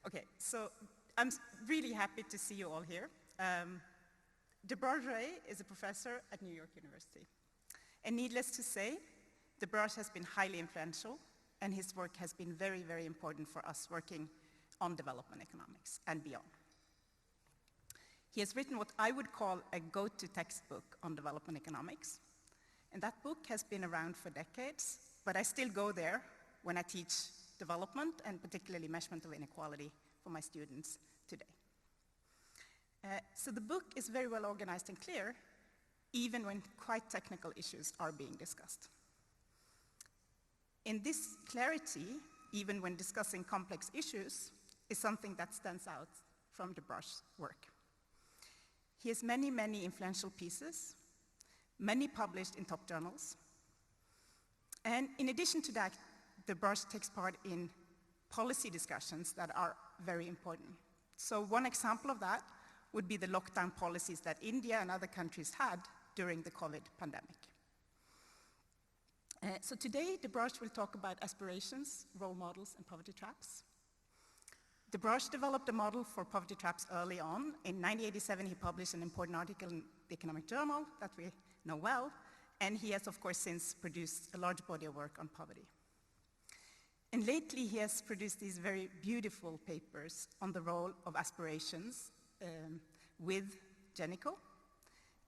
Okay, so I'm really happy to see you all here. Debraj Ray is a professor at New York University. And needless to say, Debraj has been highly influential, and his work has been very, very important for us working on development economics and beyond. He has written what I would call a go-to textbook on development economics. And that book has been around for decades, but I still go there when I teach development and particularly measurement of inequality for my students today. So the book is very well organized and clear, even when quite technical issues are being discussed. In this clarity, even when discussing complex issues, is something that stands out from Debraj's work. He has many, many influential pieces, many published in top journals. And in addition to that, Debraj takes part in policy discussions that are very important. So one example of that would be the lockdown policies that India and other countries had during the COVID pandemic. So today, Debraj will talk about aspirations, role models, and poverty traps. Debraj developed a model for poverty traps early on. In 1987, he published an important article in the Economic Journal that we know well, and he has, of course, since produced a large body of work on poverty. And lately, he has produced these very beautiful papers on the role of aspirations with Genico.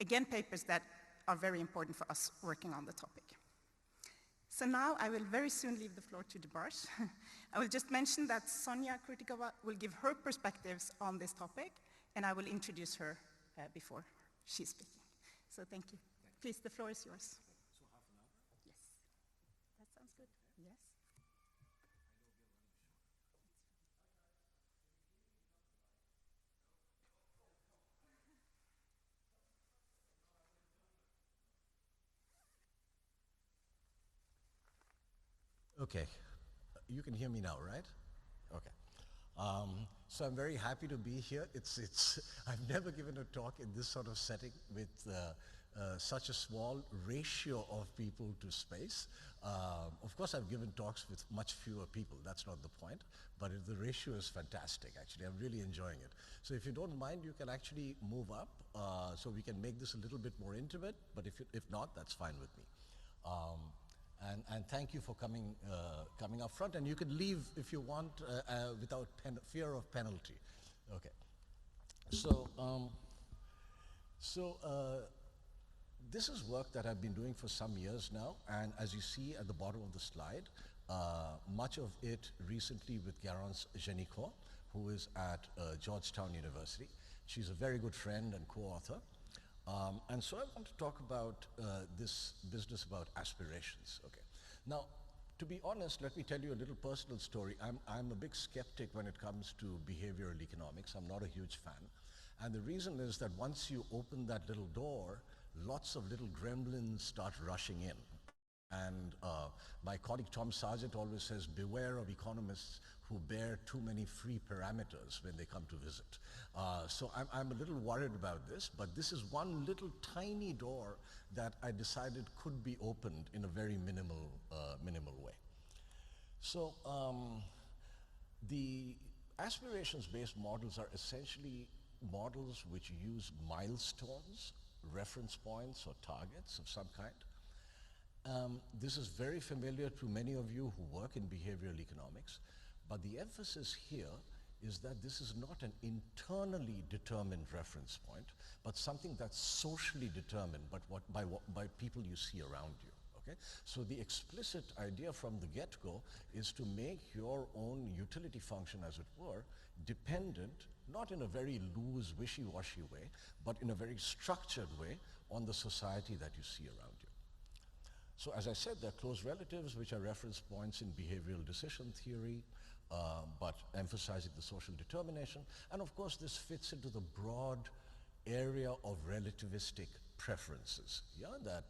Again, papers that are very important for us working on the topic. So now I will very soon leave the floor to Debraj. I will just mention that Sonya Krutikova will give her perspectives on this topic, and I will introduce her before she's speaking. So thank you. Please, the floor is yours. So half an hour? Yes. That sounds good. Yes. Okay, you can hear me now, right? Okay. So I'm very happy to be here. I've never given a talk in this sort of setting with such a small ratio of people to space. Of course, I've given talks with much fewer people. That's not the point. But the ratio is fantastic, actually. I'm really enjoying it. So if you don't mind, you can actually move up so we can make this a little bit more intimate. But if not, that's fine with me. And thank you for coming up front. And you can leave if you want without fear of penalty. Okay. So this is work that I've been doing for some years now. And as you see at the bottom of the slide, much of it recently with Garance Genico, who is at Georgetown University. She's a very good friend and co-author. And so I want to talk about this business about aspirations. Okay. Now, to be honest, let me tell you a little personal story. I'm a big skeptic when it comes to behavioral economics. I'm not a huge fan. And the reason is that once you open that little door, lots of little gremlins start rushing in. And my colleague Tom Sargent always says, beware of economists who bear too many free parameters when they come to visit. So I'm a little worried about this, but this is one little tiny door that I decided could be opened in a very minimal way. So the aspirations-based models are essentially models which use milestones, reference points, or targets of some kind. This is very familiar to many of you who work in behavioral economics, but the emphasis here is that this is not an internally determined reference point, but something that's socially determined by people you see around you. Okay? So the explicit idea from the get-go is to make your own utility function, as it were, dependent, not in a very loose, wishy-washy way, but in a very structured way on the society that you see around you. So as I said, there are close relatives, which are reference points in behavioral decision theory, but emphasizing the social determination. And of course, this fits into the broad area of relativistic preferences, yeah, that,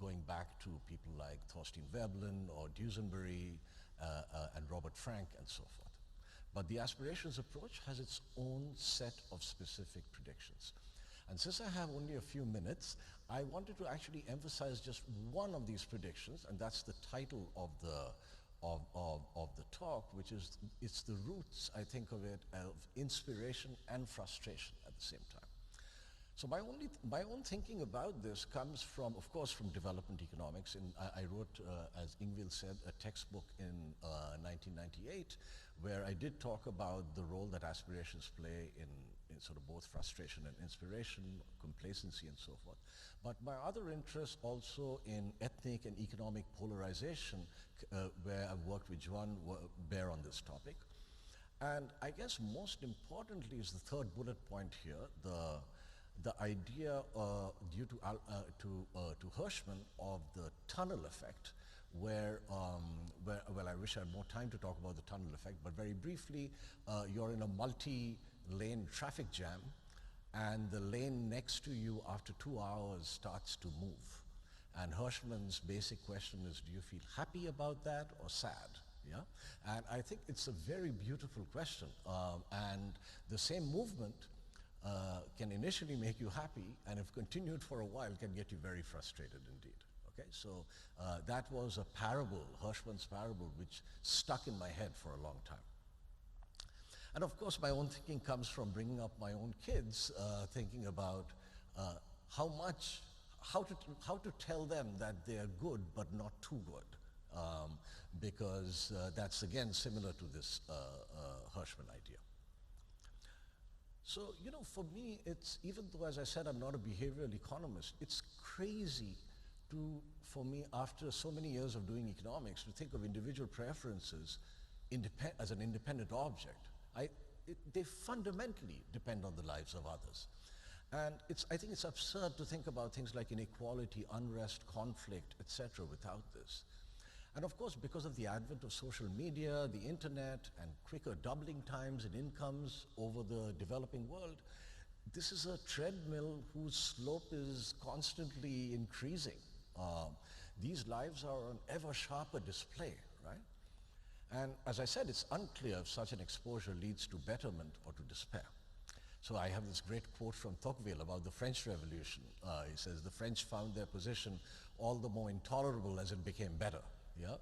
going back to people like Thorstein Veblen or Duesenberry and Robert Frank and so forth. But the aspirations approach has its own set of specific predictions. And since I have only a few minutes, I wanted to actually emphasize just one of these predictions, and that's the title of of the talk, which is, it's the roots, I think of it, of inspiration and frustration at the same time. So my own thinking about this comes from, of course, from development economics. And I wrote, as Ingvild said, a textbook in 1998, where I did talk about the role that aspirations play in sort of both frustration and inspiration, complacency and so forth. But my other interests also in ethnic and economic polarization, where I've worked with Juan, bear on this topic. And I guess most importantly is the third bullet point here, the idea due to Hirschman of the tunnel effect, where, well, I wish I had more time to talk about the tunnel effect, but very briefly, you're in a multi-lane traffic jam, and the lane next to you after 2 hours starts to move. And Hirschman's basic question is, do you feel happy about that or sad? Yeah? And I think it's a very beautiful question. And the same movement can initially make you happy, and if continued for a while, can get you very frustrated indeed. Okay, so that was a parable, Hirschman's parable, which stuck in my head for a long time. And of course, my own thinking comes from bringing up my own kids, thinking about how to tell them that they're good but not too good, because that's again similar to this Hirschman idea. So, you know, for me, it's, even though, as I said, I'm not a behavioral economist, it's crazy for me, after so many years of doing economics, to think of individual preferences as an independent object. They fundamentally depend on the lives of others. And I think it's absurd to think about things like inequality, unrest, conflict, etc. without this. And of course, because of the advent of social media, the internet, and quicker doubling times in incomes over the developing world, this is a treadmill whose slope is constantly increasing. These lives are on ever sharper display, right? And as I said, it's unclear if such an exposure leads to betterment or to despair. So I have this great quote from Tocqueville about the French Revolution. He says, the French found their position all the more intolerable as it became better. Yeah?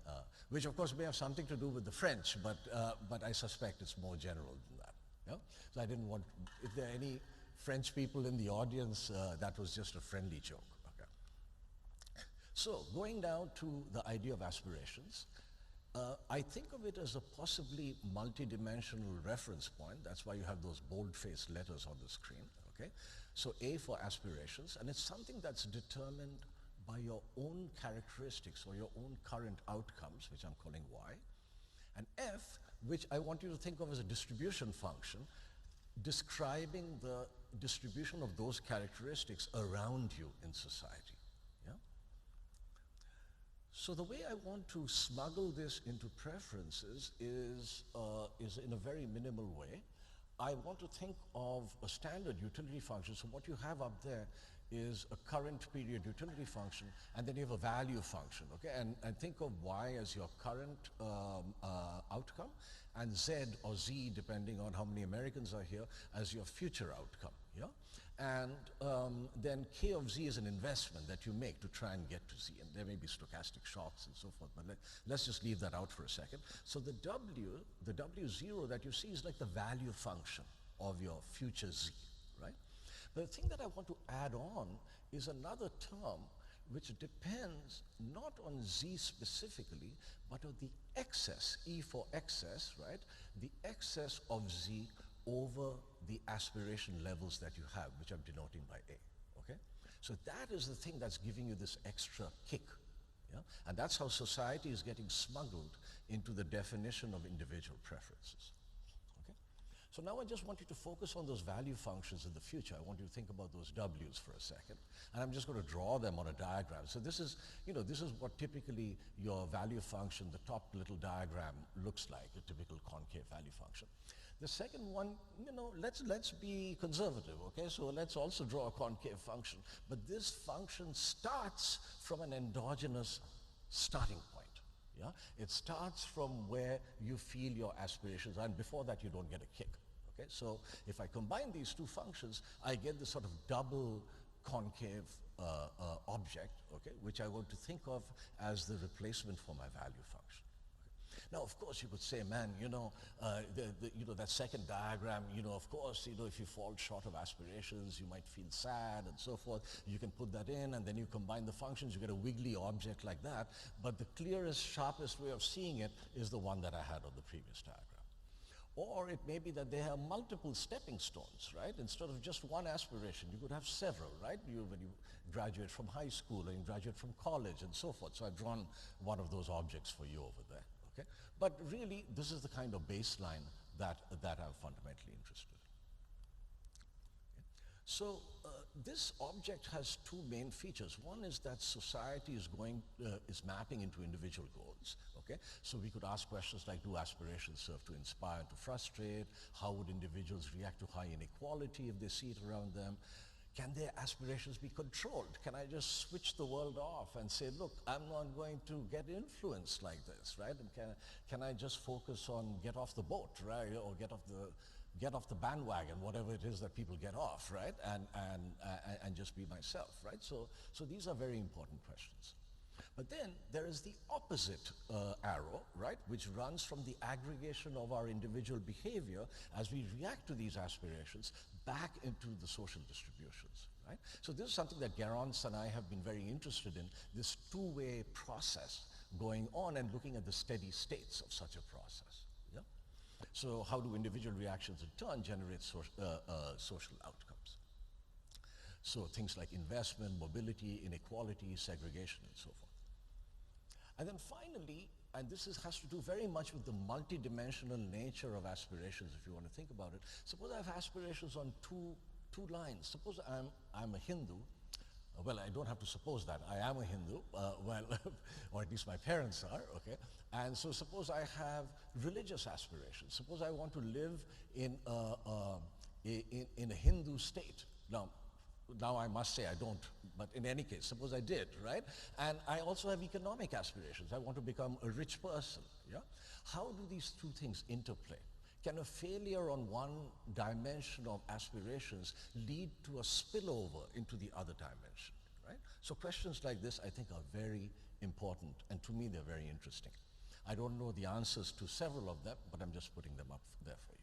Which of course may have something to do with the French, but I suspect it's more general than that. Yeah? So I didn't want, if there are any French people in the audience, that was just a friendly joke. Okay. So going down to the idea of aspirations, I think of it as a possibly multidimensional reference point. That's why you have those bold-faced letters on the screen. Okay? So A for aspirations, and it's something that's determined by your own characteristics or your own current outcomes, which I'm calling Y. And F, which I want you to think of as a distribution function, describing the distribution of those characteristics around you in society. Yeah? So the way I want to smuggle this into preferences is in a very minimal way. I want to think of a standard utility function. So what you have up there is a current period utility function, and then you have a value function, okay? And think of Y as your current outcome, and Z or Z, depending on how many Americans are here, as your future outcome, yeah? And then K of Z is an investment that you make to try and get to Z, and there may be stochastic shocks and so forth, but let's just leave that out for a second. So the W0 that you see is like the value function of your future Z, right? But the thing that I want to add on is another term which depends not on Z specifically, but on the excess, E for excess, right? The excess of Z over the aspiration levels that you have, which I'm denoting by A, okay? So that is the thing that's giving you this extra kick, yeah? And that's how society is getting smuggled into the definition of individual preferences. So now I just want you to focus on those value functions in the future. I want you to think about those W's for a second. And I'm just going to draw them on a diagram. So this is, you know, this is what typically your value function, the top little diagram, looks like, a typical concave value function. The second one, you know, let's be conservative, okay? So let's also draw a concave function. But this function starts from an endogenous starting point. Yeah? It starts from where you feel your aspirations are, and before that you don't get a kick. Okay? So if I combine these two functions, I get this sort of double concave object, okay, which I want to think of as the replacement for my value function. Okay? Now, of course, you could say, man, that second diagram, of course, if you fall short of aspirations, you might feel sad and so forth. You can put that in, and then you combine the functions, you get a wiggly object like that. But the clearest, sharpest way of seeing it is the one that I had on the previous diagram. Or it may be that they have multiple stepping stones, right? Instead of just one aspiration, you could have several, right? When you graduate from high school and you graduate from college and so forth. So I've drawn one of those objects for you over there, okay? But really, this is the kind of baseline that I'm fundamentally interested in. Okay? So this object has two main features. One is that society is mapping into individual goals. Okay? So we could ask questions like, do aspirations serve to inspire and to frustrate? How would individuals react to high inequality if they see it around them? Can their aspirations be controlled? Can I just switch the world off and say, look, I'm not going to get influenced like this, right? And can I just focus on get off the boat, right? Or get off the bandwagon, whatever it is that people get off, right? And just be myself, right? So these are very important questions. But then there is the opposite arrow, right, which runs from the aggregation of our individual behavior as we react to these aspirations back into the social distributions, right? So this is something that Garance and I have been very interested in, this two-way process going on and looking at the steady states of such a process. Yeah? So how do individual reactions in turn generate social outcomes? So things like investment, mobility, inequality, segregation, and so forth. And then finally, and this has to do very much with the multidimensional nature of aspirations, if you want to think about it. Suppose I have aspirations on two lines. Suppose I'm a Hindu. Well, I don't have to suppose that. I am a Hindu, or at least my parents are, okay? And so suppose I have religious aspirations. Suppose I want to live in a Hindu state. Now I must say I don't, but in any case, suppose I did, right? And I also have economic aspirations. I want to become a rich person, yeah? How do these two things interplay? Can a failure on one dimension of aspirations lead to a spillover into the other dimension, right? So questions like this, I think, are very important, and to me, they're very interesting. I don't know the answers to several of them, but I'm just putting them up there for you.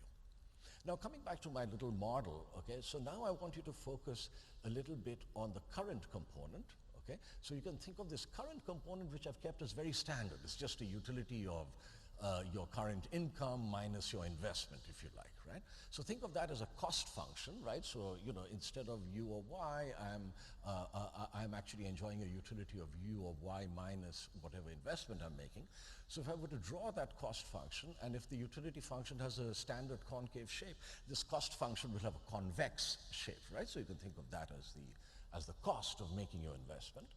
Now, coming back to my little model, okay, so now I want you to focus a little bit on the current component, okay? So you can think of this current component, which I've kept as very standard. It's just a utility of your current income minus your investment, if you like, right? So think of that as a cost function, right? So, instead of U or Y, I'm actually enjoying a utility of U or Y minus whatever investment I'm making. So if I were to draw that cost function, and if the utility function has a standard concave shape, this cost function will have a convex shape, right? So you can think of that as the cost of making your investment,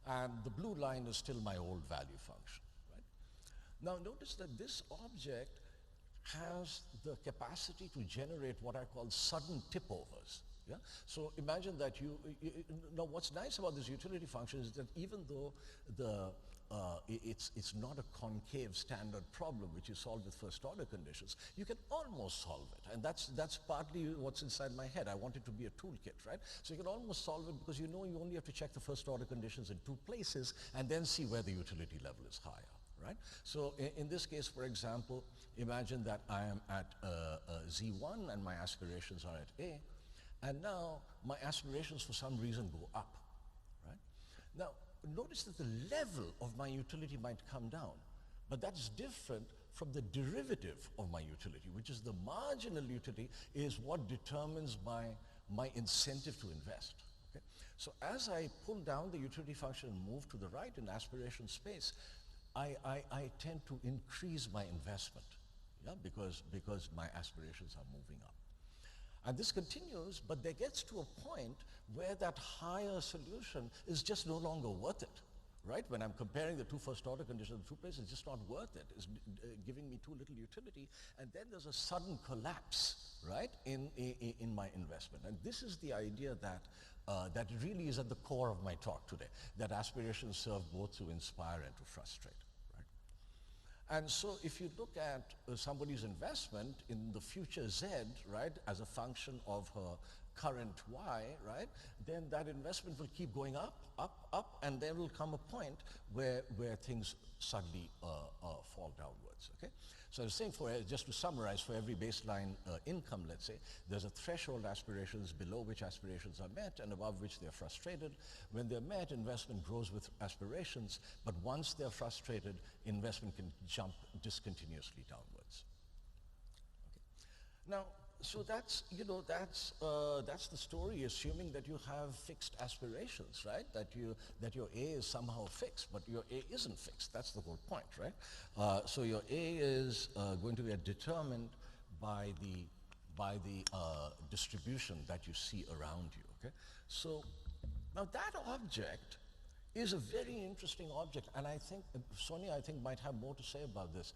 and the blue line is still my old value function. Now notice that this object has the capacity to generate what I call sudden tip-overs. Yeah? So imagine that now what's nice about this utility function is that even though it's not a concave standard problem which you solve with first order conditions, you can almost solve it. And that's partly what's inside my head. I want it to be a toolkit, right? So you can almost solve it because you only have to check the first order conditions in two places and then see where the utility level is higher. Right? So in this case, for example, imagine that I am at Z1 and my aspirations are at A, and now my aspirations for some reason go up. Right? Now, notice that the level of my utility might come down, but that's different from the derivative of my utility, which is the marginal utility is what determines my incentive to invest. Okay? So as I pull down the utility function and move to the right in aspiration space, I tend to increase my investment, yeah, because my aspirations are moving up. And this continues, but there gets to a point where that higher solution is just no longer worth it, right? When I'm comparing the two first order conditions in two places, it's just not worth it. It's giving me too little utility, and then there's a sudden collapse, right, in my investment. And this is the idea that really is at the core of my talk today, that aspirations serve both to inspire and to frustrate. Right? And so if you look at somebody's investment in the future Z, right, as a function of her current Y, right, then that investment will keep going up, up, up, and there will come a point where things suddenly fall downwards, okay? So I was saying, just to summarize, for every baseline income, let's say, there's a threshold aspirations below which aspirations are met and above which they're frustrated. When they're met, investment grows with aspirations, but once they're frustrated, investment can jump discontinuously downwards. Okay. Now, so that's, that's the story, assuming that you have fixed aspirations, right? That your A is somehow fixed, but your A isn't fixed. That's the whole point, right? So your A is going to be determined by the distribution that you see around you, okay? So now that object is a very interesting object, and I think, Sonya, might have more to say about this.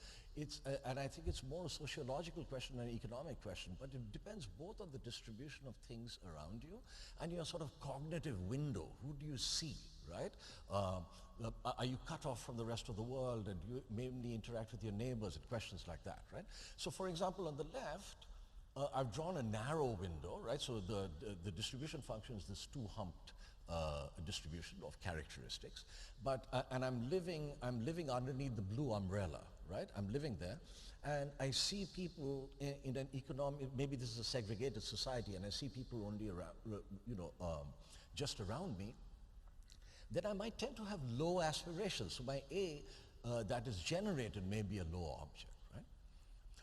And I think it's more a sociological question than an economic question, but it depends both on the distribution of things around you and your sort of cognitive window. Who do you see, right? Are you cut off from the rest of the world, and you mainly interact with your neighbors and questions like that, right? So for example, on the left, I've drawn a narrow window, right? So the distribution function is this two-humped distribution of characteristics, but and I'm living underneath the blue umbrella, right? I'm living there, and I see people in an economic, maybe this is a segregated society, and I see people only around, just around me. Then I might tend to have low aspirations. So my A that is generated may be a low object, right?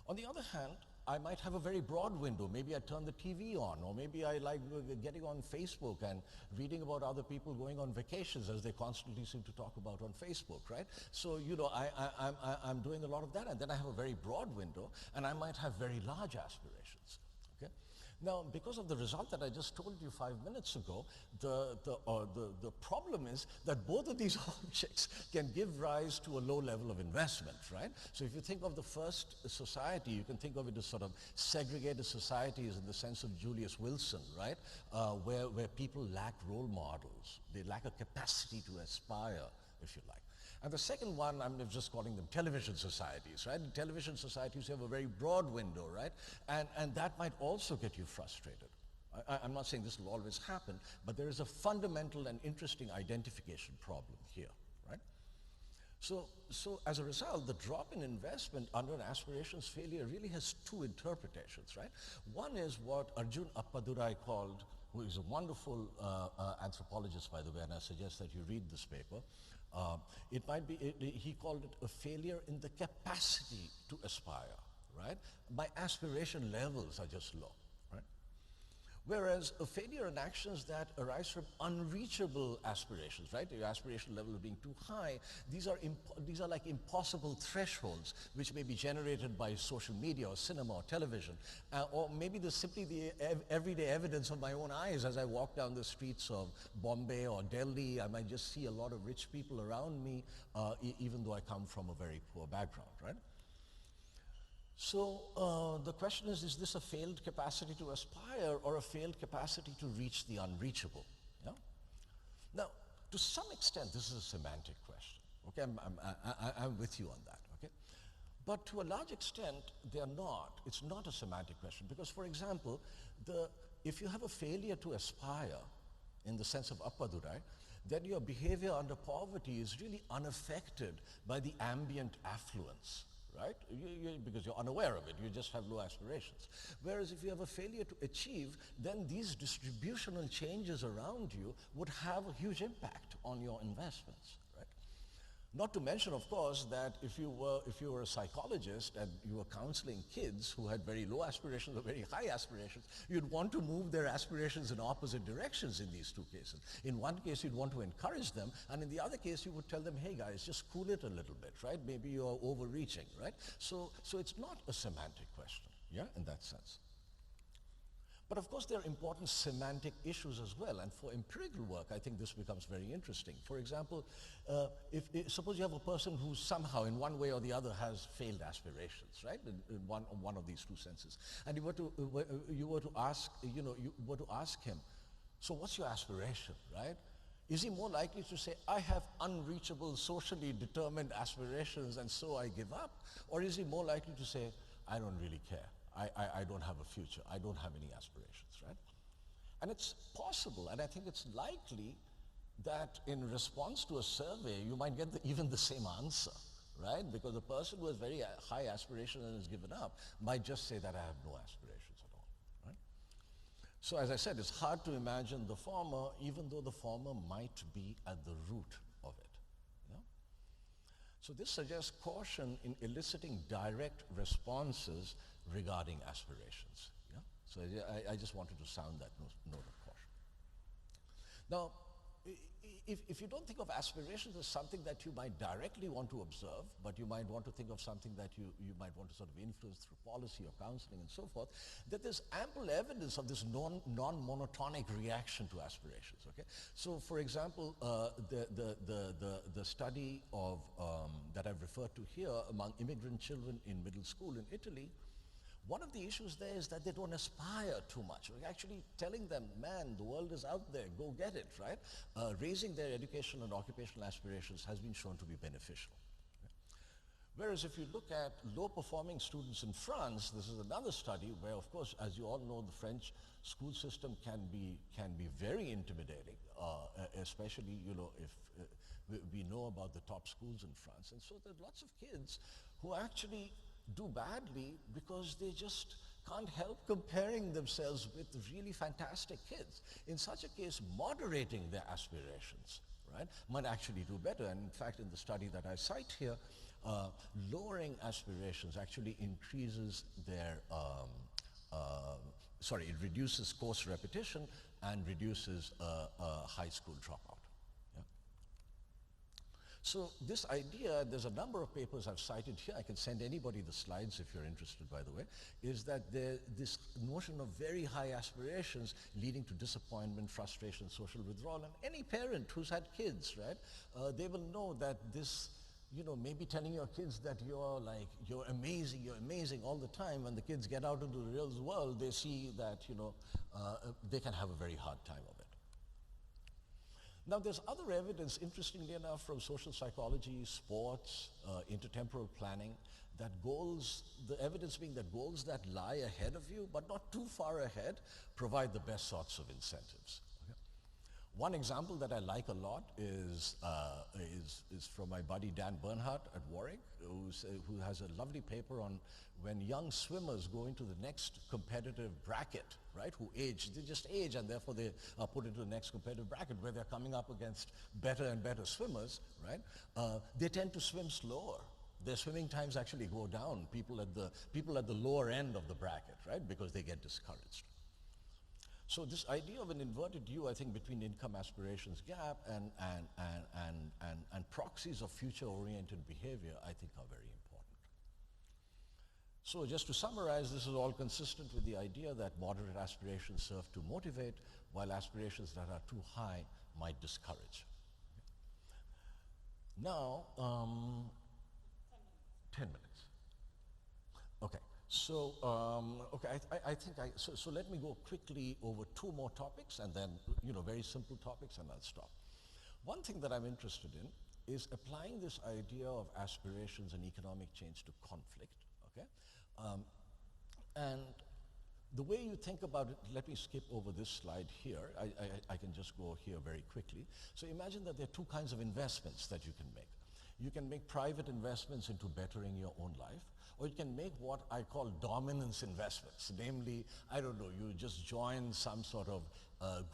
On the other hand, I might have a very broad window. Maybe I turn the TV on, or maybe I like getting on Facebook and reading about other people going on vacations, as they constantly seem to talk about on Facebook, right? So, I'm doing a lot of that, and then I have a very broad window, and I might have very large aspirations, okay? Now, because of the result that I just told you 5 minutes ago, the problem is that both of these objects can give rise to a low level of investment, right? So if you think of the first society, you can think of it as sort of segregated societies in the sense of Julius Wilson, right? Where people lack role models. They lack a capacity to aspire, if you like. And the second one, I'm just calling them television societies, right? In television societies, you have a very broad window, right? And that might also get you frustrated. I'm not saying this will always happen, but there is a fundamental and interesting identification problem here, right? So as a result, the drop in investment under an aspirations failure really has two interpretations, right? One is what Arjun Appadurai called, who is a wonderful anthropologist, by the way, and I suggest that you read this paper. It might be, he called it a failure in the capacity to aspire, right? My aspiration levels are just low, right? Whereas a failure in actions that arise from unreachable aspirations, right? Your aspiration level being too high, these are like impossible thresholds which may be generated by social media or cinema or television, or maybe there's simply the everyday evidence of my own eyes as I walk down the streets of Bombay or Delhi. I might just see a lot of rich people around me, even though I come from a very poor background, right? So the question is this a failed capacity to aspire or a failed capacity to reach the unreachable? Yeah? Now, to some extent, this is a semantic question. Okay, I'm with you on that. Okay, but to a large extent, they're not. It's not a semantic question because, for example, if you have a failure to aspire, in the sense of Appadurai, then your behavior under poverty is really unaffected by the ambient affluence. Right? Because you're unaware of it, you just have low aspirations. Whereas if you have a failure to achieve, then these distributional changes around you would have a huge impact on your investments, right? Not to mention, of course, that if you were a psychologist and you were counseling kids who had very low aspirations or very high aspirations, you'd want to move their aspirations in opposite directions in these two cases. In one case, you'd want to encourage them, and in the other case, you would tell them, hey guys, just cool it a little bit, right? Maybe you're overreaching, right? So it's not a semantic question, yeah, in that sense. But of course, there are important semantic issues as well, and for empirical work, I think this becomes very interesting. For example, suppose you have a person who somehow, in one way or the other, has failed aspirations, right? In one of these two senses, and you were to ask him, so what's your aspiration, right? Is he more likely to say, I have unreachable, socially determined aspirations, and so I give up? Or is he more likely to say, I don't really care. I don't have a future. I don't have any aspirations, right? And it's possible, and I think it's likely that in response to a survey, you might get even the same answer, right? Because the person who has very high aspirations and has given up might just say that I have no aspirations at all, right? So as I said, it's hard to imagine the former, even though the former might be at the root of it. Yeah? So this suggests caution in eliciting direct responses regarding aspirations. Yeah? So I just wanted to sound that note of caution. Now, if you don't think of aspirations as something that you might directly want to observe, but you might want to think of something that you might want to sort of influence through policy or counseling and so forth, that there's ample evidence of this non-monotonic reaction to aspirations, okay? So for example, the study of, that I've referred to here among immigrant children in middle school in Italy, one of the issues there is that they don't aspire too much. We're actually telling them, man, the world is out there, go get it, right? Raising their educational and occupational aspirations has been shown to be beneficial. Whereas if you look at low-performing students in France, this is another study where, of course, as you all know, the French school system can be very intimidating, especially, you know, if we know about the top schools in France. And so there are lots of kids who actually do badly because they just can't help comparing themselves with really fantastic kids. In such a case, moderating their aspirations, right, might actually do better. And in fact, in the study that I cite here, lowering aspirations actually increases their, it reduces course repetition and reduces high school dropout. So this idea, there's a number of papers I've cited here, I can send anybody the slides if you're interested, by the way, is that this notion of very high aspirations leading to disappointment, frustration, social withdrawal, and any parent who's had kids, right, they will know that this, you know, maybe telling your kids that you're amazing all the time, when the kids get out into the real world, they see that, you know, they can have a very hard time of it. Now, there's other evidence, interestingly enough, from social psychology, sports, intertemporal planning, that goals, the evidence being that goals that lie ahead of you, but not too far ahead, provide the best sorts of incentives. Okay? One example that I like a lot is from my buddy Dan Bernhardt at Warwick, who has a lovely paper on when young swimmers go into the next competitive bracket, right, who age, they just age and therefore they are put into the next competitive bracket where they're coming up against better and better swimmers, right, they tend to swim slower. Their swimming times actually go down, people at the lower end of the bracket, right, because they get discouraged. So this idea of an inverted U, I think, between income aspirations gap and proxies of future-oriented behavior, I think are very important. So just to summarize, this is all consistent with the idea that moderate aspirations serve to motivate, while aspirations that are too high might discourage. Now, 10 minutes. Okay. So, so let me go quickly over two more topics and then, you know, very simple topics, and I'll stop. One thing that I'm interested in is applying this idea of aspirations and economic change to conflict, okay? And the way you think about it, let me skip over this slide here. I can just go here very quickly. So imagine that there are two kinds of investments that you can make. You can make private investments into bettering your own life, or you can make what I call dominance investments. Namely, I don't know, you just join some sort of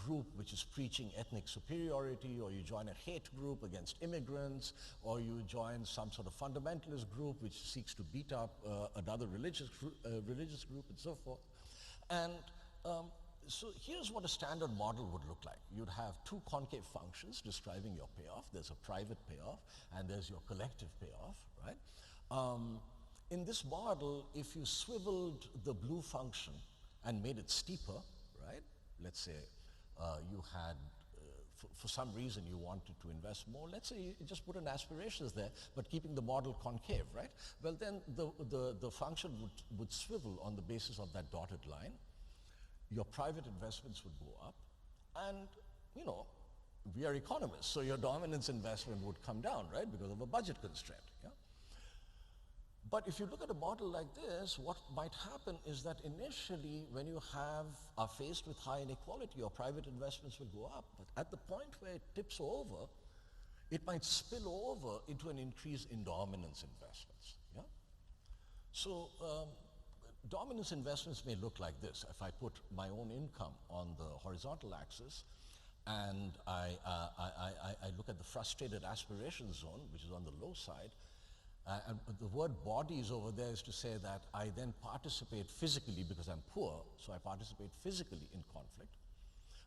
group which is preaching ethnic superiority, or you join a hate group against immigrants, or you join some sort of fundamentalist group which seeks to beat up another religious group and so forth. And so here's what a standard model would look like. You'd have two concave functions describing your payoff. There's a private payoff and there's your collective payoff, right? In this model, if you swiveled the blue function and made it steeper, right? Let's say you had, for some reason you wanted to invest more. Let's say you just put in aspirations there, but keeping the model concave, right? Well, then the function would swivel on the basis of that dotted line. Your private investments would go up, and, you know, we are economists, so your dominance investment would come down, right, because of a budget constraint. Yeah? But if you look at a model like this, what might happen is that initially when you are faced with high inequality, your private investments will go up. But at the point where it tips over, it might spill over into an increase in dominance investments. Yeah? So dominance investments may look like this. If I put my own income on the horizontal axis, and I look at the frustrated aspiration zone, which is on the low side, and the word bodies over there is to say that I then participate physically because I'm poor, so I participate physically in conflict.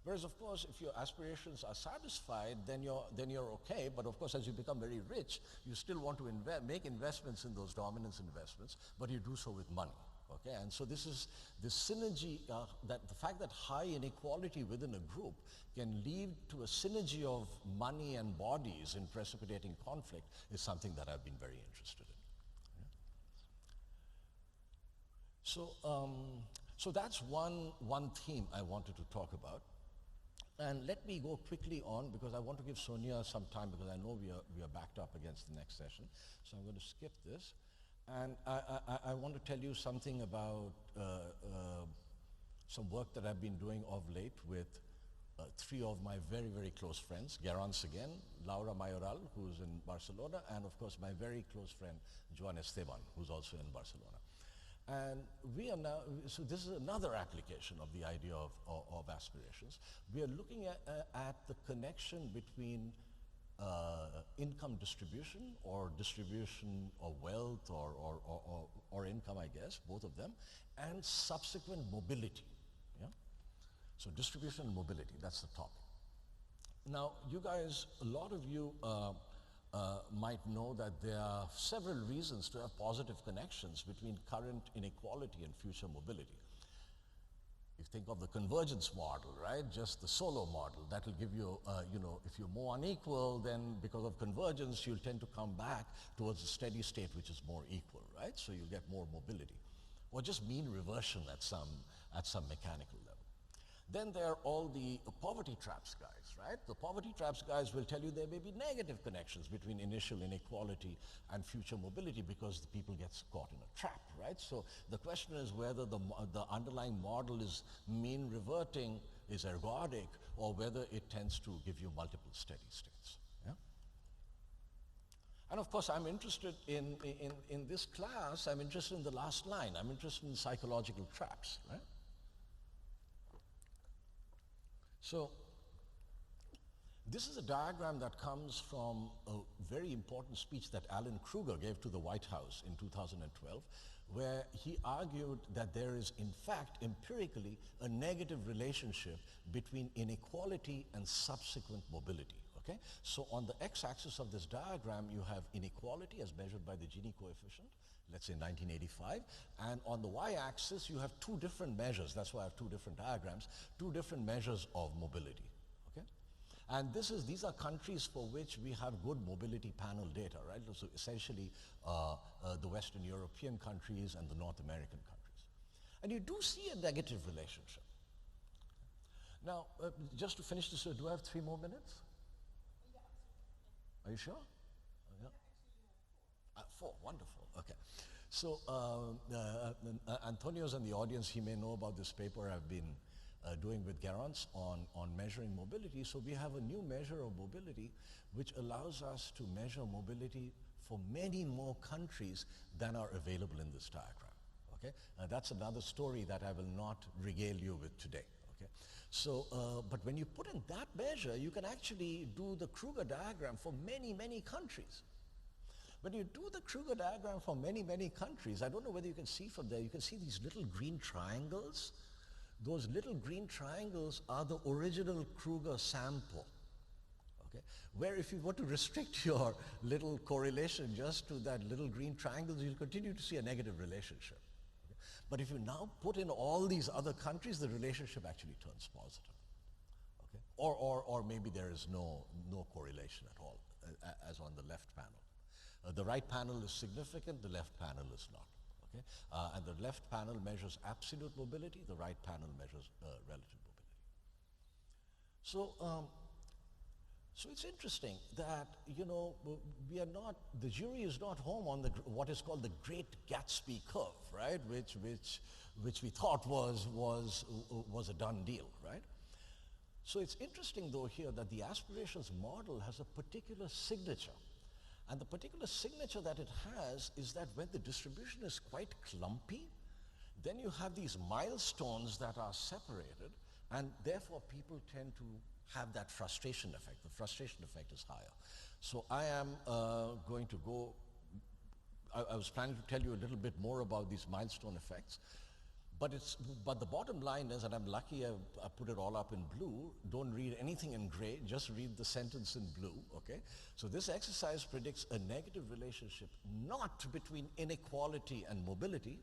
Whereas, of course, if your aspirations are satisfied, then you're okay. But of course, as you become very rich, you still want to make investments in those dominance investments, but you do so with money. Okay, and so this is this synergy, that the fact that high inequality within a group can lead to a synergy of money and bodies in precipitating conflict is something that I've been very interested in. Yeah. So that's one theme I wanted to talk about. And let me go quickly on because I want to give Sonya some time because I know we are backed up against the next session. So I'm going to skip this. And I want to tell you something about some work that I've been doing of late with three of my very, very close friends, Garance again, Laura Mayoral, who's in Barcelona, and of course my very close friend, Joan Esteban, who's also in Barcelona. And we are now, so this is another application of the idea of aspirations. We are looking at the connection between income distribution or distribution of wealth or income, I guess, both of them, and subsequent mobility. Yeah? So distribution and mobility, that's the topic. Now, you guys, a lot of you might know that there are several reasons to have positive connections between current inequality and future mobility. You think of the convergence model, right? Just the solo model. That will give you, if you're more unequal, then because of convergence, you'll tend to come back towards a steady state which is more equal, right? So you'll get more mobility. Or just mean reversion at some mechanical level. Then there are all the poverty traps guys, right? The poverty traps guys will tell you there may be negative connections between initial inequality and future mobility because the people get caught in a trap, right? So the question is whether the underlying model is mean reverting, is ergodic, or whether it tends to give you multiple steady states. Yeah? And of course, I'm interested in this class, I'm interested in the last line. I'm interested in psychological traps, right? So this is a diagram that comes from a very important speech that Alan Kruger gave to the White House in 2012, where he argued that there is, in fact, empirically, a negative relationship between inequality and subsequent mobility. Okay? So on the x-axis of this diagram, you have inequality as measured by the Gini coefficient, let's say 1985, and on the y-axis you have two different measures, that's why I have two different diagrams, two different measures of mobility, okay? And these are countries for which we have good mobility panel data, right? So essentially the Western European countries and the North American countries. And you do see a negative relationship. Now, just to finish this, do I have 3 more minutes? Are you sure? Yeah. 4, wonderful, okay. So Antonio's in the audience, he may know about this paper I've been doing with Garance on measuring mobility. So we have a new measure of mobility which allows us to measure mobility for many more countries than are available in this diagram, okay? That's another story that I will not regale you with today, okay? So, but when you put in that measure, you can actually do the Kruger diagram for many, many countries. When you do the Kruger diagram for many, many countries, I don't know whether you can see from there, you can see these little green triangles. Those little green triangles are the original Kruger sample, okay? Where if you were to restrict your little correlation just to that little green triangles, you'll continue to see a negative relationship. Okay? But if you now put in all these other countries, the relationship actually turns positive, okay? Or maybe there is no correlation at all, as on the left panel. The right panel is significant, the left panel is not. Okay? And the left panel measures absolute mobility, the right panel measures relative mobility. So So it's interesting that, you know, we are not, the jury is not home on the, what is called the Great Gatsby curve, right? Which we thought was a done deal, right? So it's interesting though here that the aspirations model has a particular signature. And the particular signature that it has is that when the distribution is quite clumpy, then you have these milestones that are separated, and therefore people tend to have that frustration effect. The frustration effect is higher. So I am going to go, I was planning to tell you a little bit more about these milestone effects, but the bottom line is, and I'm lucky I put it all up in blue, don't read anything in gray, just read the sentence in blue, okay? So this exercise predicts a negative relationship, not between inequality and mobility,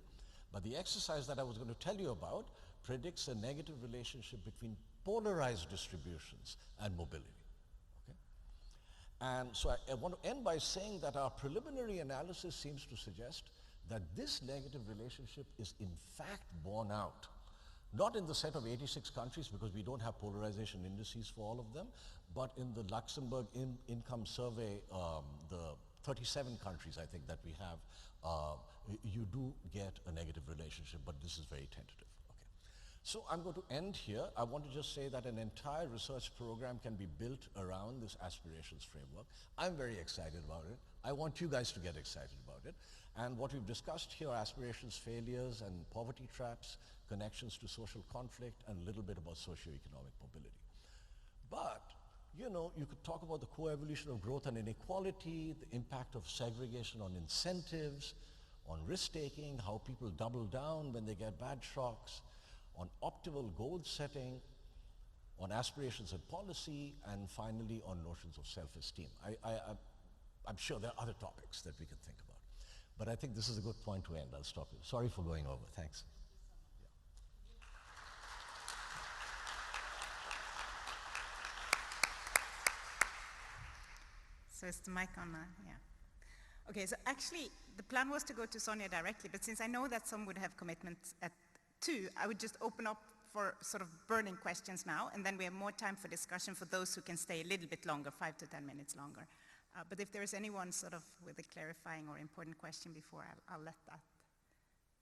but the exercise that I was going to tell you about predicts a negative relationship between polarized distributions and mobility. Okay? And so I want to end by saying that our preliminary analysis seems to suggest that this negative relationship is in fact borne out, not in the set of 86 countries because we don't have polarization indices for all of them, but in the Luxembourg income survey, the 37 countries I think that we have, you do get a negative relationship, but this is very tentative. Okay. So I'm going to end here. I want to just say that an entire research program can be built around this aspirations framework. I'm very excited about it. I want you guys to get excited about it. And what we've discussed here are aspirations, failures, and poverty traps, connections to social conflict, and a little bit about socioeconomic mobility. But, you know, you could talk about the co-evolution of growth and inequality, the impact of segregation on incentives, on risk-taking, how people double down when they get bad shocks, on optimal goal setting, on aspirations and policy, and finally on notions of self-esteem. I'm sure there are other topics that we can think about. But I think this is a good point to end. I'll stop here. Sorry for going over. Thanks. So is the mic on? Yeah. Okay, so actually the plan was to go to Sonya directly, but since I know that some would have commitments at 2, I would just open up for sort of burning questions now, and then we have more time for discussion for those who can stay a little bit longer, 5 to 10 minutes longer. But if there is anyone sort of with a clarifying or important question before, I'll let that.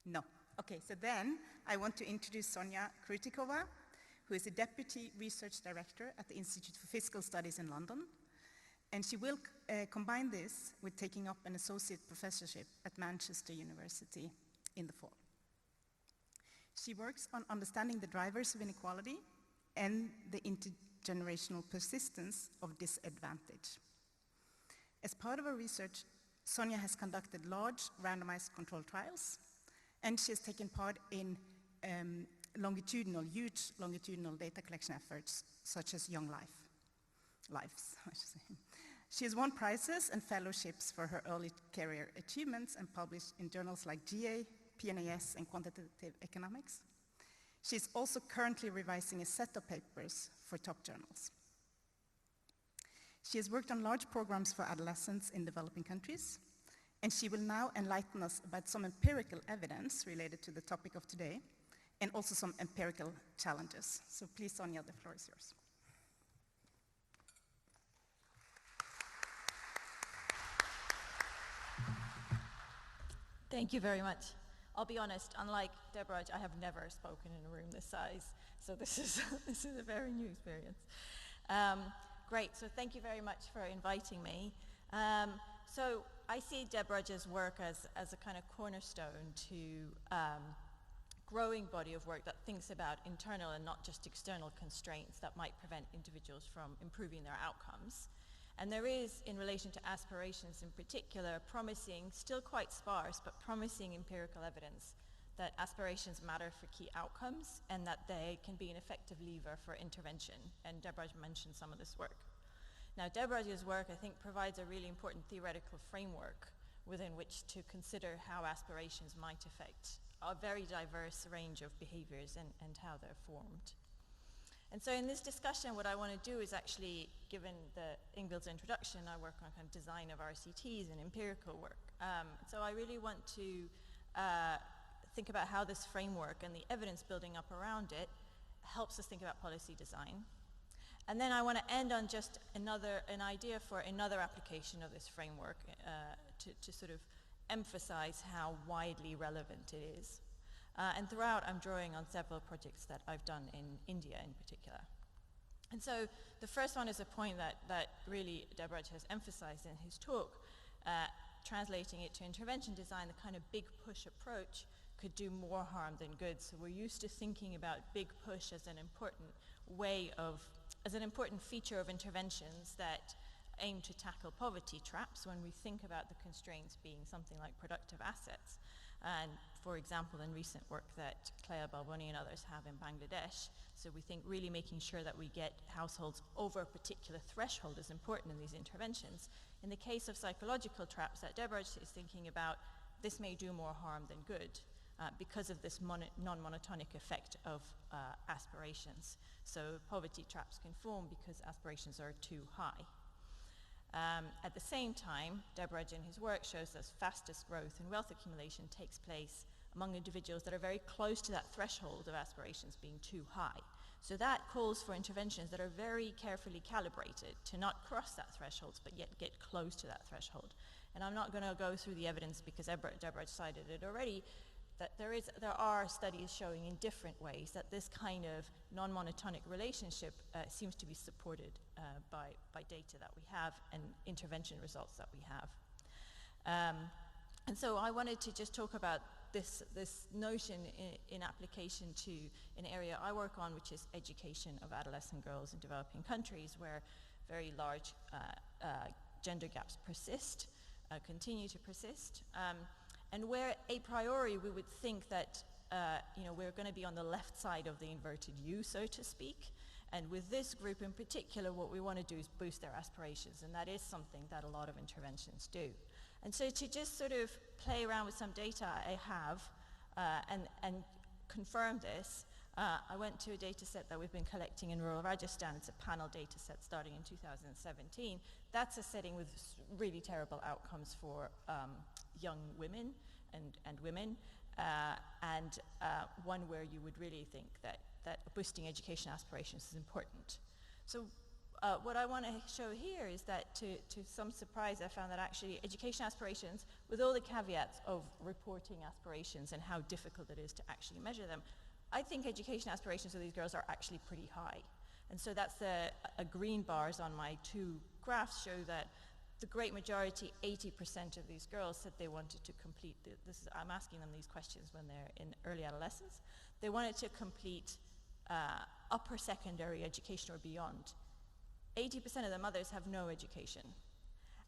No. Okay, so then I want to introduce Sonya Krutikova, who is a Deputy Research Director at the Institute for Fiscal Studies in London. And she will combine this with taking up an associate professorship at Manchester University in the fall. She works on understanding the drivers of inequality and the intergenerational persistence of disadvantage. As part of her research, Sonya has conducted large randomized controlled trials, and she has taken part in huge longitudinal data collection efforts, such as Young Lives, I should say. She has won prizes and fellowships for her early career achievements and published in journals like GA, PNAS, and Quantitative Economics. She's also currently revising a set of papers for top journals. She has worked on large programs for adolescents in developing countries, and she will now enlighten us about some empirical evidence related to the topic of today, and also some empirical challenges. So please, Sonya, the floor is yours. Thank you very much. I'll be honest, unlike Debraj, I have never spoken in a room this size, so this is a very new experience. Great, so thank you very much for inviting me. So I see Debraj's work as a kind of cornerstone to growing body of work that thinks about internal and not just external constraints that might prevent individuals from improving their outcomes. And there is, in relation to aspirations in particular, promising, still quite sparse, but promising empirical evidence that aspirations matter for key outcomes and that they can be an effective lever for intervention. And Debraj mentioned some of this work. Now, Debraj's work, I think, provides a really important theoretical framework within which to consider how aspirations might affect a very diverse range of behaviors and how they're formed. And so in this discussion, what I want to do is actually, given Ingvild's introduction, I work on kind of design of RCTs and empirical work. So I really want to think about how this framework and the evidence building up around it helps us think about policy design. And then I want to end on just an idea for another application of this framework to sort of emphasize how widely relevant it is. And throughout, I'm drawing on several projects that I've done in India in particular. And so the first one is a point that really Debraj has emphasized in his talk, translating it to intervention design. The kind of big push approach could do more harm than good. So we're used to thinking about big push as an important feature of interventions that aim to tackle poverty traps when we think about the constraints being something like productive assets. And for example, in recent work that Clea Balboni and others have in Bangladesh, so we think really making sure that we get households over a particular threshold is important in these interventions. In the case of psychological traps that Debraj is thinking about, this may do more harm than good because of this non-monotonic effect of aspirations. So poverty traps can form because aspirations are too high. At the same time, Debraj in his work shows that fastest growth and wealth accumulation takes place among individuals that are very close to that threshold of aspirations being too high. So that calls for interventions that are very carefully calibrated to not cross that threshold, but yet get close to that threshold. And I'm not going to go through the evidence because Debraj cited it already, that there are studies showing in different ways that this kind of non-monotonic relationship seems to be supported by data that we have and intervention results that we have. And so I wanted to just talk about this notion in application to an area I work on, which is education of adolescent girls in developing countries, where very large gender gaps persist, continue to persist. And where a priori we would think that we're going to be on the left side of the inverted U, so to speak. And with this group in particular, what we want to do is boost their aspirations, and that is something that a lot of interventions do. And so to just sort of play around with some data I have and confirm this, I went to a data set that we've been collecting in rural Rajasthan. It's a panel data set starting in 2017. That's a setting with really terrible outcomes for young women and women, and one where you would really think that boosting education aspirations is important. So what I want to show here is that to some surprise, I found that actually education aspirations, with all the caveats of reporting aspirations and how difficult it is to actually measure them, I think education aspirations of these girls are actually pretty high. And so that's the green bars on my two graphs show that the great majority, 80% of these girls, said they wanted to complete, I'm asking them these questions when they're in early adolescence, they wanted to complete upper secondary education or beyond. 80% of the mothers have no education.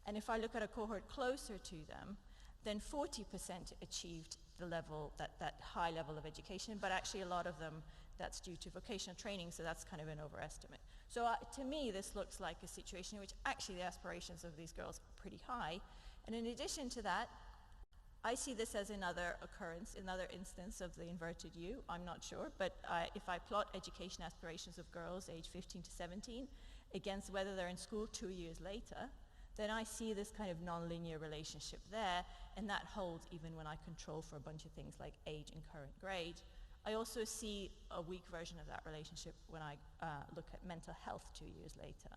And if I look at a cohort closer to them, then 40% achieved the level, that high level of education, but actually a lot of them, that's due to vocational training, so that's kind of an overestimate. So to me, this looks like a situation in which actually the aspirations of these girls are pretty high. And in addition to that, I see this as another occurrence, another instance of the inverted U, I'm not sure, but if I plot education aspirations of girls aged 15 to 17 against whether they're in school 2 years later, then I see this kind of nonlinear relationship there, and that holds even when I control for a bunch of things like age and current grade. I also see a weak version of that relationship when I look at mental health 2 years later.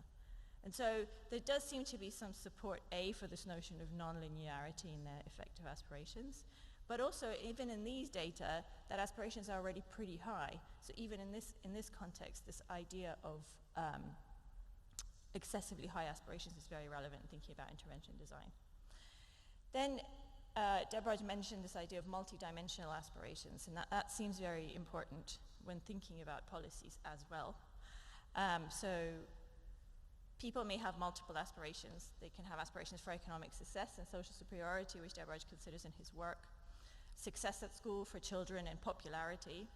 And so there does seem to be some support, for this notion of nonlinearity in the effect of aspirations, but also even in these data, that aspirations are already pretty high. So even in this context, this idea of excessively high aspirations is very relevant in thinking about intervention design. Then Debraj mentioned this idea of multidimensional aspirations, and that seems very important when thinking about policies as well. So people may have multiple aspirations. They can have aspirations for economic success and social superiority, which Debraj considers in his work, success at school for children, and popularity.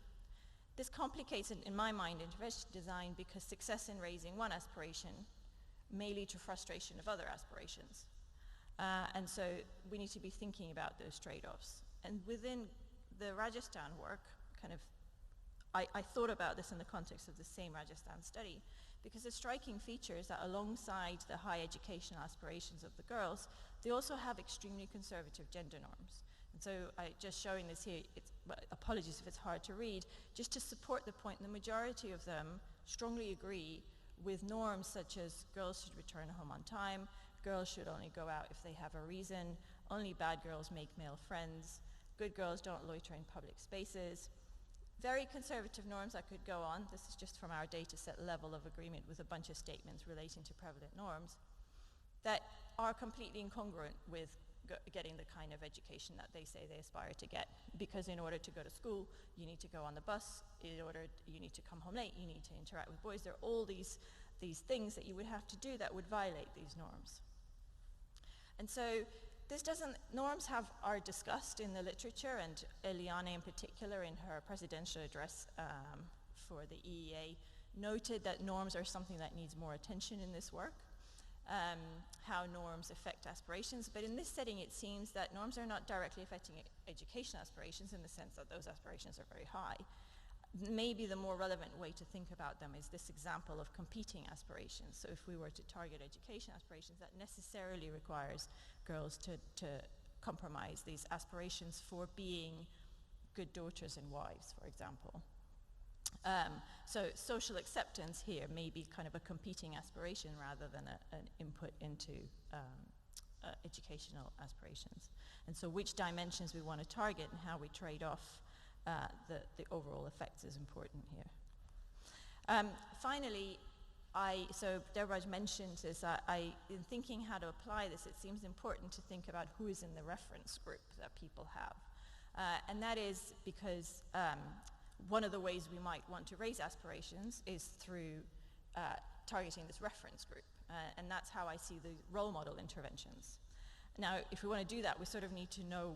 This complicates, in my mind, intervention design because success in raising one aspiration may lead to frustration of other aspirations. And so we need to be thinking about those trade-offs. And within the Rajasthan work, I thought about this in the context of the same Rajasthan study, because the striking feature is that alongside the high educational aspirations of the girls, they also have extremely conservative gender norms. And so just showing this here, apologies if it's hard to read, just to support the point, the majority of them strongly agree with norms such as girls should return home on time, girls should only go out if they have a reason, only bad girls make male friends, good girls don't loiter in public spaces. Very conservative norms that could go on. This is just from our data set level of agreement with a bunch of statements relating to prevalent norms that are completely incongruent with getting the kind of education that they say they aspire to get. Because in order to go to school, you need to go on the bus, you need to come home late, you need to interact with boys. There are all these things that you would have to do that would violate these norms. And so norms are discussed in the literature, and Eliane in particular in her presidential address for the EEA noted that norms are something that needs more attention in this work. How norms affect aspirations, but in this setting it seems that norms are not directly affecting education aspirations in the sense that those aspirations are very high. Maybe the more relevant way to think about them is this example of competing aspirations. So if we were to target education aspirations, that necessarily requires girls to compromise these aspirations for being good daughters and wives, for example. So social acceptance here may be kind of a competing aspiration rather than an input into educational aspirations. And so which dimensions we want to target and how we trade off the overall effects is important here. Finally, so Debraj mentioned this, in thinking how to apply this, it seems important to think about who is in the reference group that people have. And that is because one of the ways we might want to raise aspirations is through targeting this reference group. And that's how I see the role model interventions. Now, if we want to do that, we sort of need to know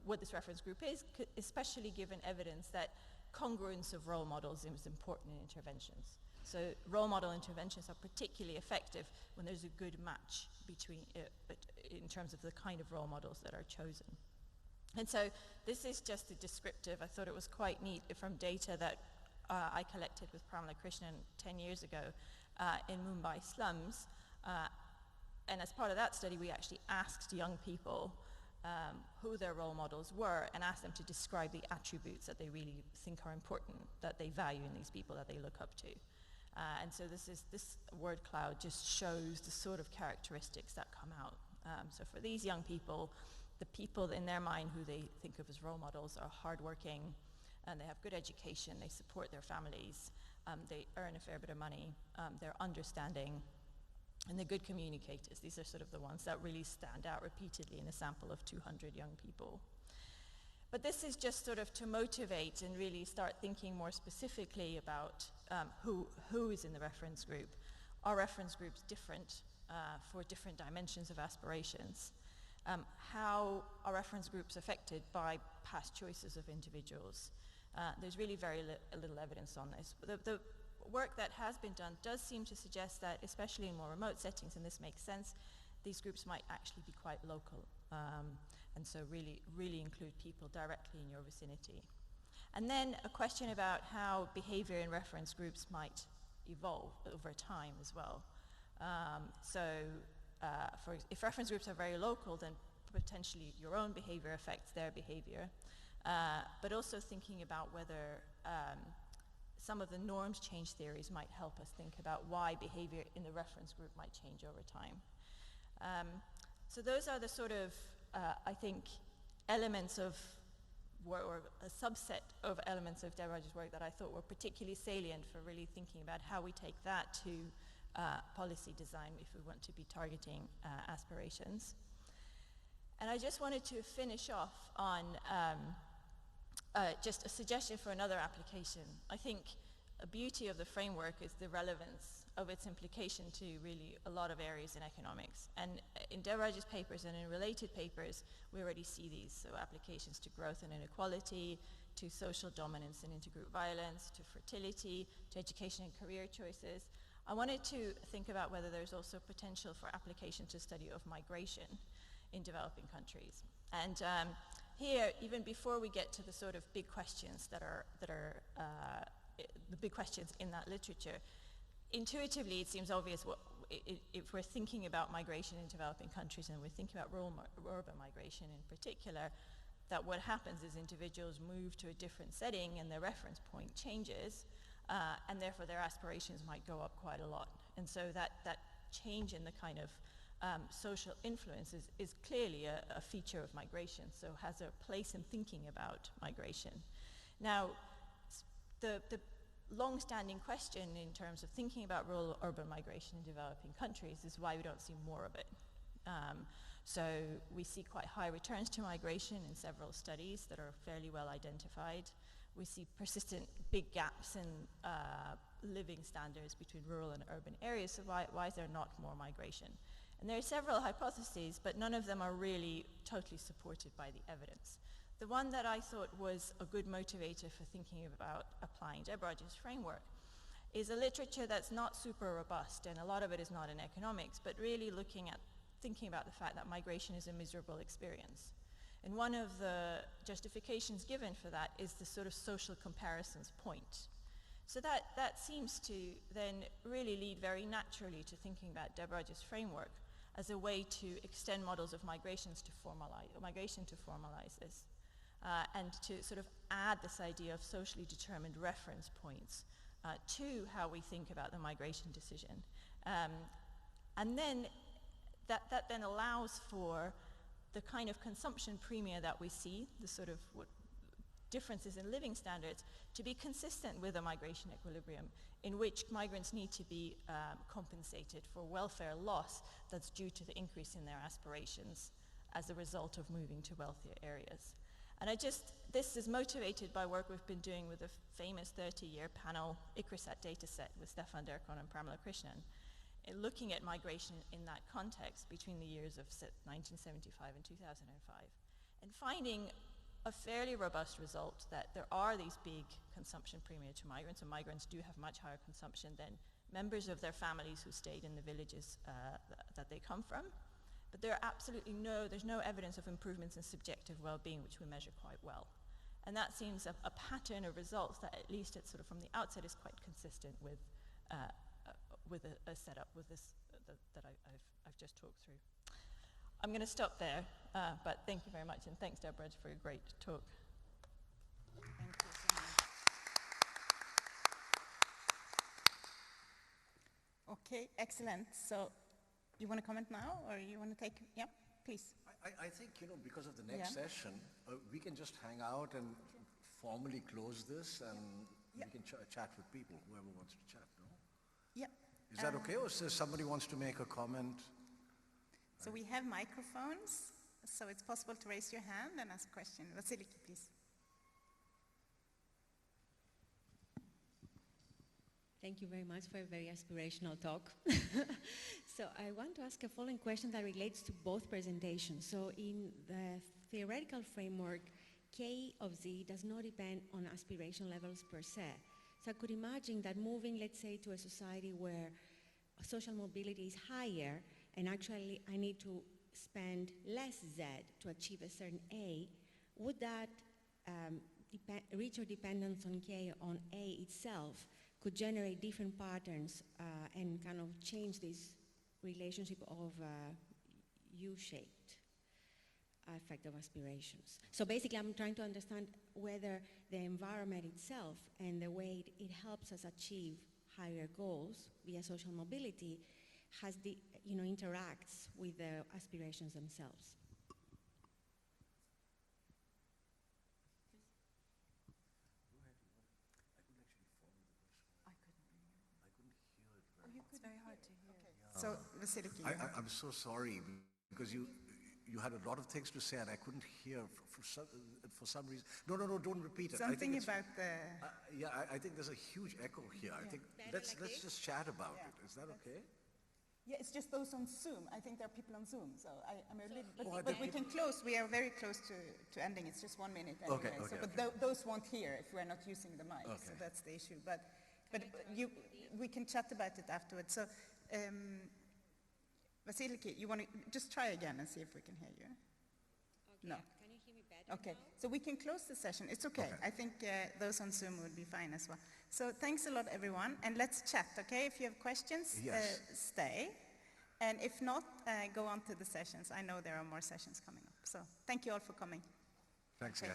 what this reference group is, especially given evidence that congruence of role models is important in interventions. So role model interventions are particularly effective when there's a good match between, in terms of the kind of role models that are chosen. And so this is just a descriptive. I thought it was quite neat from data that I collected with Pramila Krishnan 10 years ago in Mumbai slums. And as part of that study, we actually asked young people who their role models were and asked them to describe the attributes that they really think are important, that they value in these people that they look up to. And so this word cloud just shows the sort of characteristics that come out. So for these young people, the people in their mind who they think of as role models are hardworking, and they have good education, they support their families, they earn a fair bit of money, they're understanding, and they're good communicators. These are sort of the ones that really stand out repeatedly in a sample of 200 young people. But this is just sort of to motivate and really start thinking more specifically about who is in the reference group. Are reference groups different for different dimensions of aspirations? How are reference groups affected by past choices of individuals? There's really very little evidence on this. The work that has been done does seem to suggest that, especially in more remote settings, and this makes sense, these groups might actually be quite local. And so really include people directly in your vicinity. And then a question about how behavior in reference groups might evolve over time as well. If reference groups are very local, then potentially your own behavior affects their behavior. But also thinking about whether some of the norms change theories might help us think about why behavior in the reference group might change over time. So those are the sort of, I think, elements of, or a subset of elements of Debraj's work that I thought were particularly salient for really thinking about how we take that to policy design if we want to be targeting aspirations. And I just wanted to finish off on just a suggestion for another application. I think a beauty of the framework is the relevance of its implication to really a lot of areas in economics. And in Debraj's papers and in related papers, we already see these. So applications to growth and inequality, to social dominance and intergroup violence, to fertility, to education and career choices. I wanted to think about whether there's also potential for application to study of migration in developing countries. And here, even before we get to the sort of big questions that are the big questions in that literature, intuitively it seems obvious if we're thinking about migration in developing countries and we're thinking about rural urban migration in particular, that what happens is individuals move to a different setting and their reference point changes. and therefore their aspirations might go up quite a lot. And so that change in the kind of social influence is clearly a feature of migration, so has a place in thinking about migration. Now, the long-standing question in terms of thinking about rural urban migration in developing countries is why we don't see more of it. So we see quite high returns to migration in several studies that are fairly well identified. We see persistent big gaps in living standards between rural and urban areas, so why is there not more migration? And there are several hypotheses, but none of them are really totally supported by the evidence. The one that I thought was a good motivator for thinking about applying Debraj's framework is a literature that's not super robust, and a lot of it is not in economics, but really thinking about the fact that migration is a miserable experience. And one of the justifications given for that is the sort of social comparisons point. So that seems to then really lead very naturally to thinking about Debraj's framework as a way to extend models of migration to formalize this, and to sort of add this idea of socially determined reference points to how we think about the migration decision. And then that then allows for the kind of consumption premia that we see, the sort of differences in living standards, to be consistent with a migration equilibrium in which migrants need to be compensated for welfare loss that's due to the increase in their aspirations as a result of moving to wealthier areas. And this is motivated by work we've been doing with a famous 30-year panel ICRISAT dataset with Stefan Derkon and Pramila Krishnan, looking at migration in that context between the years of 1975 and 2005, and finding a fairly robust result that there are these big consumption premia to migrants, and migrants do have much higher consumption than members of their families who stayed in the villages that they come from. But there's no evidence of improvements in subjective well-being, which we measure quite well. And that seems a pattern of results that, at least it's sort of from the outset, is quite consistent with a setup with this that I've just talked through. I'm going to stop there, but thank you very much, and thanks, Debraj, for a great talk. Thank you so much. Okay, excellent. So you want to comment now, or you want to take, yeah, please. I think, because of the next session, we can just hang out and formally close this, and we can chat with people, whoever wants to chat, no? Yeah. Is that okay, or if somebody wants to make a comment? So we have microphones, so it's possible to raise your hand and ask a question. Vasiliki, please. Thank you very much for a very aspirational talk. So I want to ask a following question that relates to both presentations. So in the theoretical framework, K of Z does not depend on aspiration levels per se. So I could imagine that moving, let's say, to a society where social mobility is higher, and actually I need to spend less Z to achieve a certain A, would that richer dependence on K on A itself could generate different patterns and kind of change this relationship of U-shaped effect of aspirations. So basically I'm trying to understand whether the environment itself and the way it helps us achieve higher goals via social mobility has interacts with the aspirations themselves. It's very hard to hear. Okay. So, Vasiliki. I'm so sorry, because you had a lot of things to say, and I couldn't hear for some reason. No, don't repeat it. Something about the... I think there's a huge echo here. I think let's just chat about it. Is that okay? Yeah, it's just those on Zoom. I think there are people on Zoom, so I'm a little... But we can close. We are very close to ending. It's just 1 minute anyway. But those won't hear if we're not using the mic, so that's the issue. But we can chat about it afterwards. So, Vasiliki, you want to just try again and see if we can hear you? Okay. No. Can you hear me better Okay, now? so we can close the session. It's okay. I think those on Zoom would be fine as well. So thanks a lot, everyone, and let's chat, okay? If you have questions, stay. And if not, go on to the sessions. I know there are more sessions coming up. So thank you all for coming. Thanks, guys.